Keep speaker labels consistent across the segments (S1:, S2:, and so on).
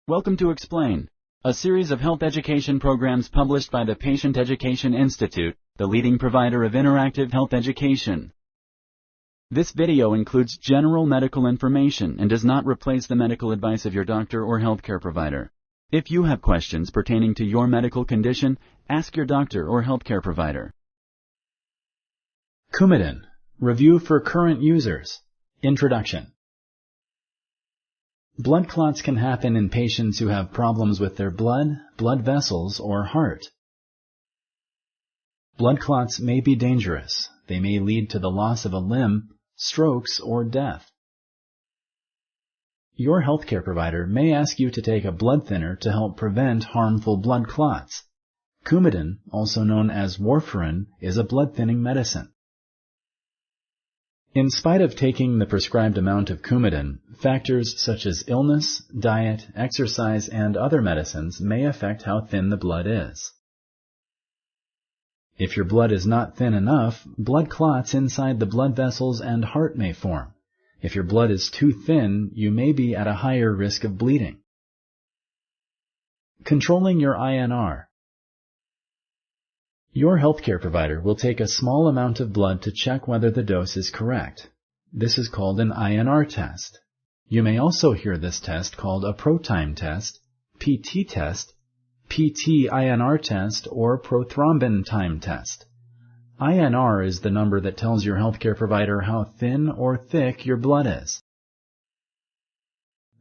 S1: Welcome to Explain, a series of health education programs published by the Patient Education Institute, the leading provider of interactive health education. This video includes general medical information and does not replace the medical advice of your doctor or healthcare provider. If you have questions pertaining to your medical condition, ask your doctor or healthcare provider.
S2: Coumadin, review for current users. Introduction. Blood clots can happen in patients who have problems with their blood vessels, or heart. Blood clots may be dangerous. They may lead to the loss of a limb, strokes, or death. Your healthcare provider may ask you to take a blood thinner to help prevent harmful blood clots. Coumadin, also known as warfarin, is a blood-thinning medicine. In spite of taking the prescribed amount of Coumadin, factors such as illness, diet, exercise, and other medicines may affect how thin the blood is. If your blood is not thin enough, blood clots inside the blood vessels and heart may form. If your blood is too thin, you may be at a higher risk of bleeding. Controlling your INR. Your healthcare provider will take a small amount of blood to check whether the dose is correct. This is called an INR-test. You may also hear this test called a prothombin-time-test, PT-test, PT-INR-test, or prothombin-time-test. INR is the number that tells your healthcare provider how thin or thick your blood is.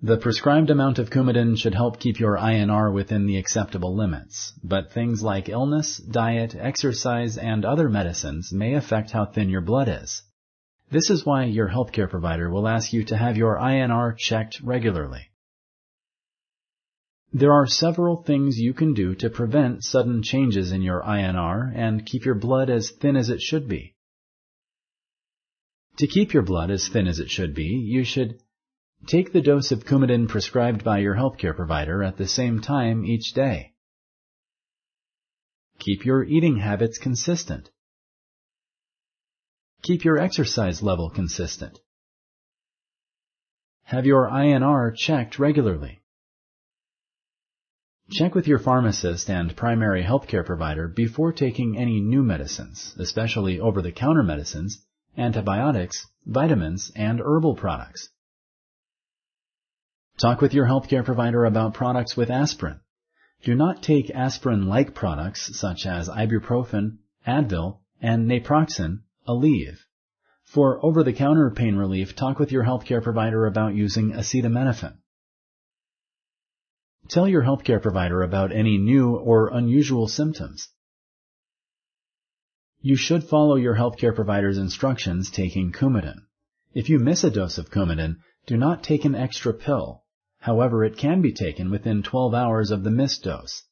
S2: The prescribed amount of Coumadin should help keep your INR within the acceptable limits, but things like illness, diet, exercise, and other medicines may affect how thin your blood is. This is why your healthcare provider will ask you to have your INR checked regularly. There are several things you can do to prevent sudden changes in your INR and keep your blood as thin as it should be. To keep your blood as thin as it should be, you should take the dose of Coumadin prescribed by your healthcare provider at the same time each day. Keep your eating habits consistent. Keep your exercise level consistent. Have your INR checked regularly. Check with your pharmacist and primary healthcare provider before taking any new medicines, especially over-the-counter medicines, antibiotics, vitamins, and herbal products. Talk with your healthcare provider about products with aspirin. Do not take aspirin-like products such as ibuprofen, Advil, and naproxen, Aleve. For over-the-counter pain relief, talk with your healthcare provider about using acetaminophen. Tell your healthcare provider about any new or unusual symptoms. You should follow your healthcare provider's instructions taking Coumadin. If you miss a dose of Coumadin, do not take an extra pill. However, it can be taken within 12 hours of the missed dose.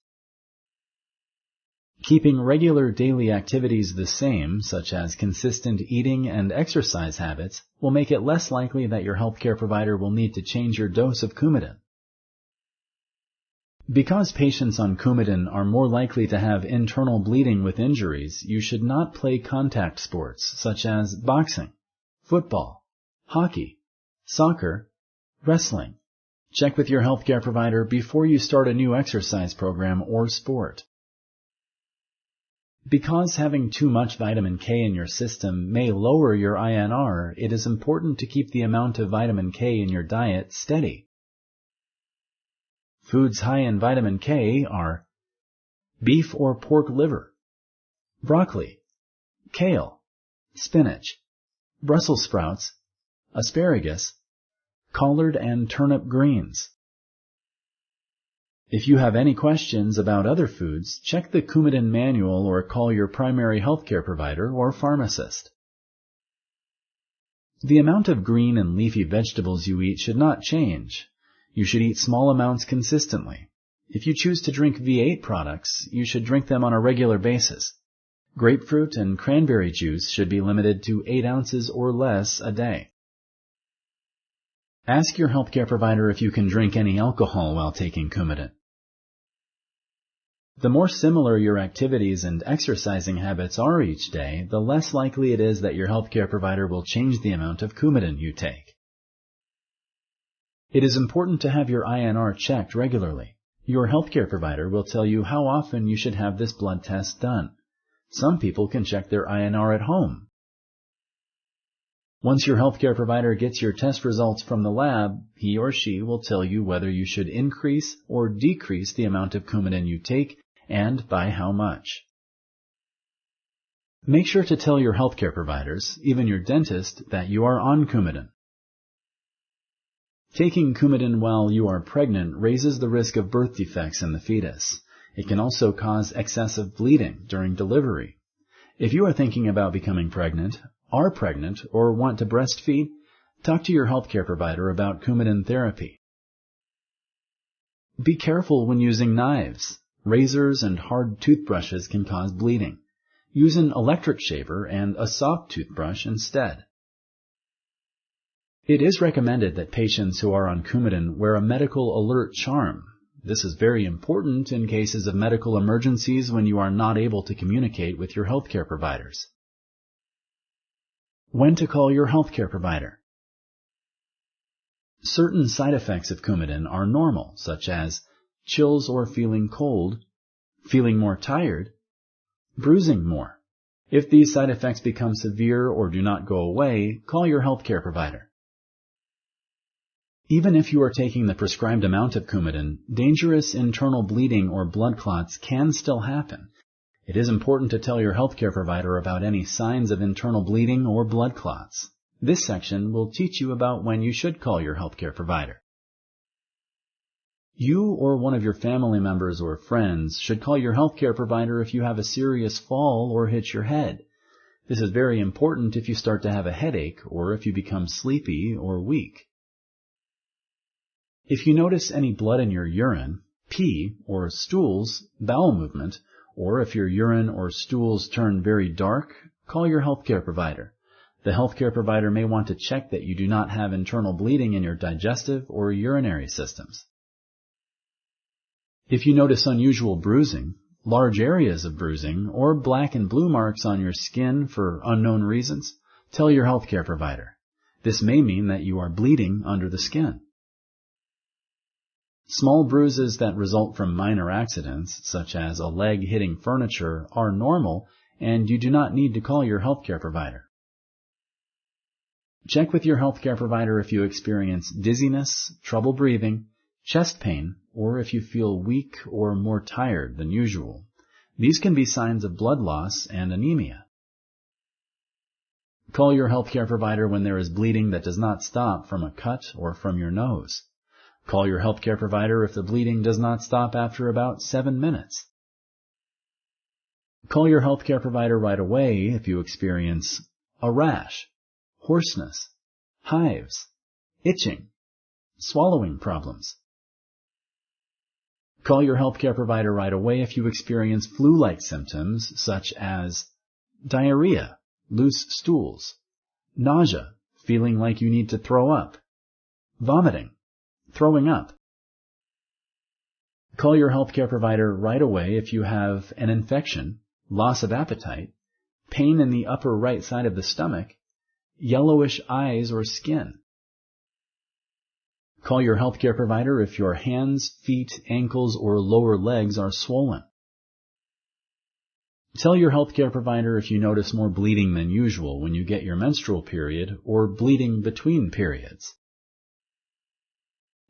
S2: Keeping regular daily activities the same, such as consistent eating and exercise habits, will make it less likely that your healthcare provider will need to change your dose of Coumadin. Because patients on Coumadin are more likely to have internal bleeding with injuries, you should not play contact sports such as boxing, football, hockey, soccer, wrestling. Check with your healthcare provider before you start a new exercise program or sport. Because having too much vitamin K in your system may lower your INR, it is important to keep the amount of vitamin K in your diet steady. Foods high in vitamin K are beef or pork liver, broccoli, kale, spinach, Brussels sprouts, asparagus, collard and turnip greens. If you have any questions about other foods, check the Coumadin manual or call your primary healthcare provider or pharmacist. The amount of green and leafy vegetables you eat should not change. You should eat small amounts consistently. If you choose to drink V8 products, you should drink them on a regular basis. Grapefruit and cranberry juice should be limited to 8 ounces or less a day. Ask your healthcare provider if you can drink any alcohol while taking Coumadin. The more similar your activities and exercising habits are each day, the less likely it is that your healthcare provider will change the amount of Coumadin you take. It is important to have your INR checked regularly. Your healthcare provider will tell you how often you should have this blood test done. Some people can check their INR at home. Once your healthcare provider gets your test results from the lab, he or she will tell you whether you should increase or decrease the amount of Coumadin you take and by how much. Make sure to tell your healthcare providers, even your dentist, that you are on Coumadin. Taking Coumadin while you are pregnant raises the risk of birth defects in the fetus. It can also cause excessive bleeding during delivery. If you are thinking about becoming pregnant, are pregnant, or want to breastfeed, talk to your healthcare provider about Coumadin therapy. Be careful when using knives. Razors and hard toothbrushes can cause bleeding. Use an electric shaver and a soft toothbrush instead. It is recommended that patients who are on Coumadin wear a medical alert charm. This is very important in cases of medical emergencies when you are not able to communicate with your healthcare providers. When to call your healthcare provider. Certain side effects of Coumadin are normal, such as chills or feeling cold, feeling more tired, bruising more. If these side effects become severe or do not go away, call your healthcare provider. Even if you are taking the prescribed amount of Coumadin, dangerous internal bleeding or blood clots can still happen. It is important to tell your healthcare provider about any signs of internal bleeding or blood clots. This section will teach you about when you should call your healthcare provider. You or one of your family members or friends should call your healthcare provider if you have a serious fall or hit your head. This is very important if you start to have a headache or if you become sleepy or weak. If you notice any blood in your urine, pee, or stools, bowel movement, or if your urine or stools turn very dark, call your healthcare provider. The healthcare provider may want to check that you do not have internal bleeding in your digestive or urinary systems. If you notice unusual bruising, large areas of bruising, or black and blue marks on your skin for unknown reasons, tell your healthcare provider. This may mean that you are bleeding under the skin. Small bruises that result from minor accidents, such as a leg hitting furniture, are normal, and you do not need to call your healthcare provider. Check with your healthcare provider if you experience dizziness, trouble breathing, chest pain, or if you feel weak or more tired than usual. These can be signs of blood loss and anemia. Call your healthcare provider when there is bleeding that does not stop from a cut or from your nose. Call your healthcare provider if the bleeding does not stop after about 7 minutes. Call your healthcare provider right away if you experience a rash, hoarseness, hives, itching, swallowing problems. Call your healthcare provider right away if you experience flu-like symptoms such as diarrhea, loose stools, nausea, feeling like you need to throw up, vomiting, throwing up. Call your healthcare provider right away if you have an infection, loss of appetite, pain in the upper right side of the stomach, yellowish eyes or skin. Call your healthcare provider if your hands, feet, ankles, or lower legs are swollen. Tell your healthcare provider if you notice more bleeding than usual when you get your menstrual period or bleeding between periods.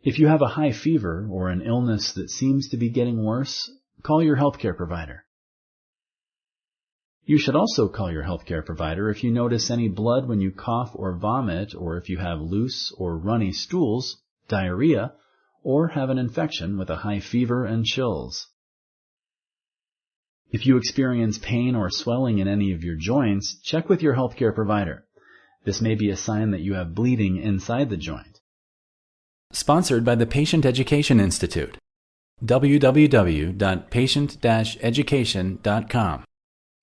S2: If you have a high fever or an illness that seems to be getting worse, call your healthcare provider. You should also call your healthcare provider if you notice any blood when you cough or vomit, or if you have loose or runny stools, diarrhea, or have an infection with a high fever and chills. If you experience pain or swelling in any of your joints, check with your healthcare provider. This may be a sign that you have bleeding inside the joint. Sponsored by the Patient Education Institute. www.patient-education.com.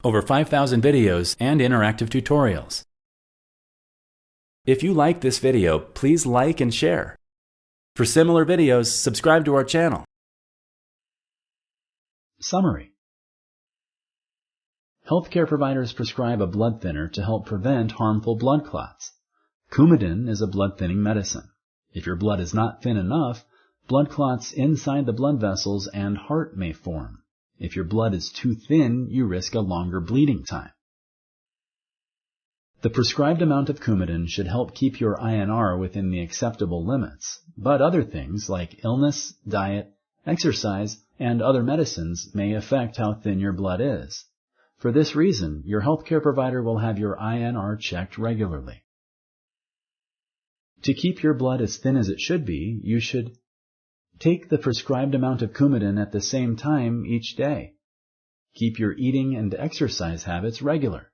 S2: Over 5,000 videos and interactive tutorials. If you like this video, please like and share. For similar videos, subscribe to our channel. Summary. Healthcare providers prescribe a blood thinner to help prevent harmful blood clots. Coumadin is a blood thinning medicine. If your blood is not thin enough, blood clots inside the blood vessels and heart may form. If your blood is too thin, you risk a longer bleeding time. The prescribed amount of Coumadin should help keep your INR within the acceptable limits, but other things like illness, diet, exercise, and other medicines may affect how thin your blood is. For this reason, your healthcare provider will have your INR checked regularly. To keep your blood as thin as it should be, you should take the prescribed amount of Coumadin at the same time each day. Keep your eating and exercise habits regular.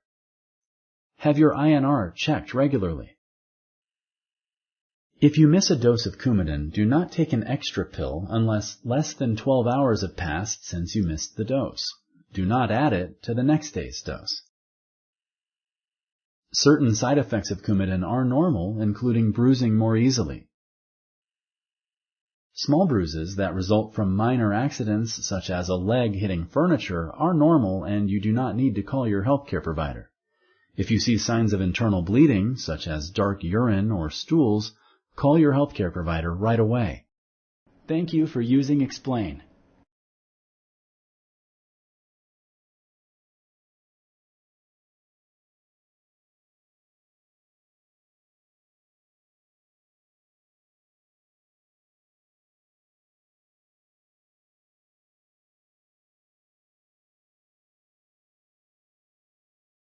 S2: Have your INR checked regularly. If you miss a dose of Coumadin, do not take an extra pill unless less than 12 hours have passed since you missed the dose. Do not add it to the next day's dose. Certain side effects of Coumadin are normal, including bruising more easily. Small bruises that result from minor accidents, such as a leg hitting furniture, are normal and you do not need to call your healthcare provider. If you see signs of internal bleeding, such as dark urine or stools, call your healthcare provider right away. Thank you for using Explain.